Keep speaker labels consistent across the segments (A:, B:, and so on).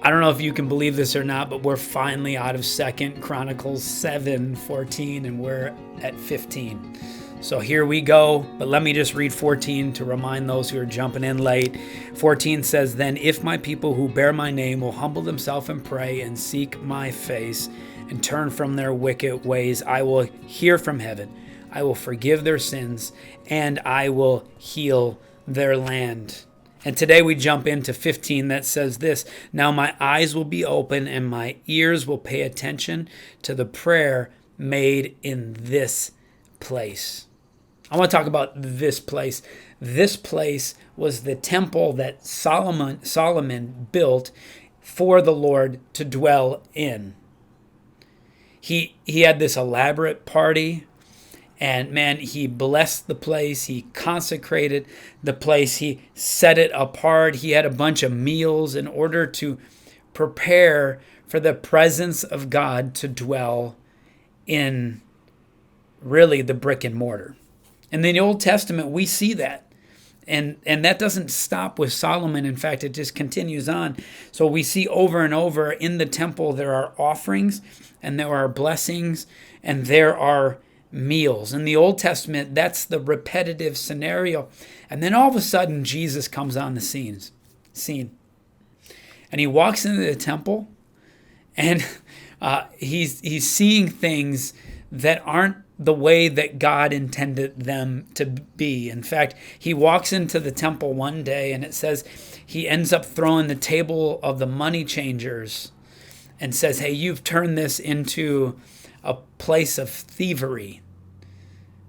A: I don't know if you can believe this or not, but we're finally out of 2 Chronicles 7:14, and we're at 15. So here we go, but let me just read 14 to remind those who are jumping in late. 14 says, "Then if my people who bear my name will humble themselves and pray and seek my face and turn from their wicked ways, I will hear from heaven. I will forgive their sins and I will heal their land." And today we jump into 15 that says this, "Now my eyes will be open and my ears will pay attention to the prayer made in this place." I want to talk about this place. This place was the temple that Solomon built for the Lord to dwell in. He had this elaborate party, and man, he blessed the place. He consecrated the place. He set it apart. He had a bunch of meals in order to prepare for the presence of God to dwell in really the brick and mortar. In the Old Testament, we see that. And that doesn't stop with Solomon. In fact, it just continues on. So we see over and over in the temple, there are offerings and there are blessings and there are meals. In the Old Testament, that's the repetitive scenario. And then all of a sudden, Jesus comes on the scene. And he walks into the temple and he's seeing things that aren't the way that God intended them to be. In fact, he walks into the temple one day and it says he ends up throwing the table of the money changers and says, "Hey, you've turned this into a place of thievery,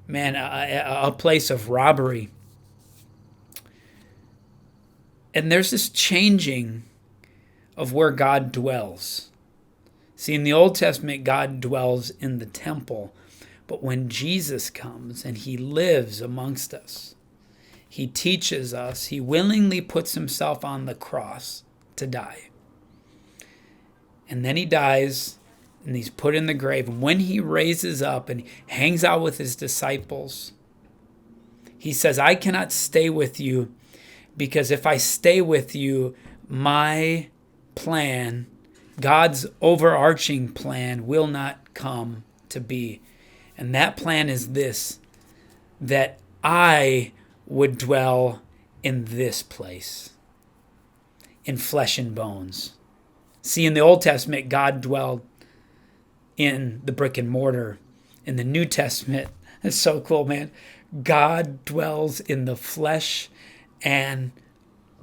A: man, a place of robbery." And there's this changing of where God dwells. See, in the Old Testament, God dwells in the temple. But when Jesus comes and he lives amongst us, he teaches us, he willingly puts himself on the cross to die. And then he dies and he's put in the grave. And when he raises up and hangs out with his disciples, he says, "I cannot stay with you because if I stay with you, my plan, God's overarching plan, will not come to be. And that plan is this, that I would dwell in this place, in flesh and bones." See, in the Old Testament, God dwelled in the brick and mortar. In the New Testament, it's so cool, man. God dwells in the flesh and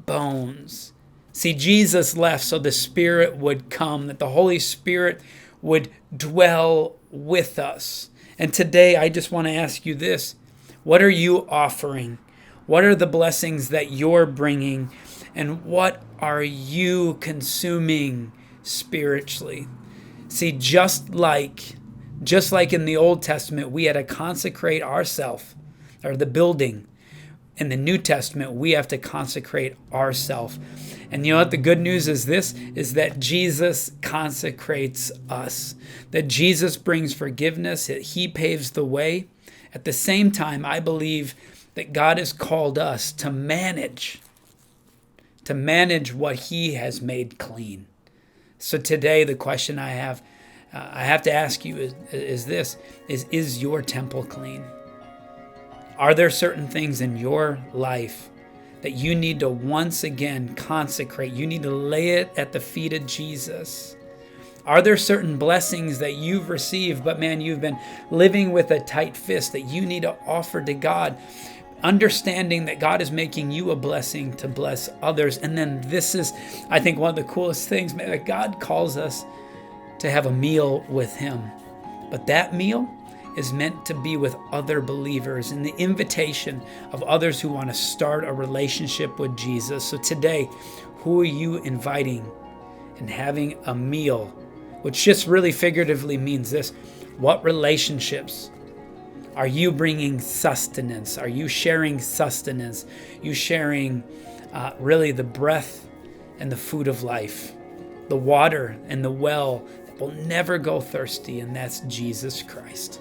A: bones. See, Jesus left so the Spirit would come, that the Holy Spirit would dwell with us. And today, I just want to ask you this. What are you offering? What are the blessings that you're bringing? And what are you consuming spiritually? See, just like in the Old Testament, we had to consecrate ourselves, or the building. In the New Testament, we have to consecrate ourselves. And you know what the good news is this, is that Jesus consecrates us. That Jesus brings forgiveness, that he paves the way. At the same time, I believe that God has called us to manage what he has made clean. So today, the question I have to ask you is this, is your temple clean? Are there certain things in your life that you need to once again consecrate? You need to lay it at the feet of Jesus. Are there certain blessings that you've received, but man, you've been living with a tight fist that you need to offer to God, understanding that God is making you a blessing to bless others? And then this is, I think, one of the coolest things, man, that God calls us to have a meal with him. But that meal is meant to be with other believers and the invitation of others who want to start a relationship with Jesus. So today, who are you inviting and having a meal, which just really figuratively means this? What relationships are you bringing sustenance? Are you sharing sustenance? You sharing really the breath and the food of life, the water and the well that will never go thirsty, and that's Jesus Christ.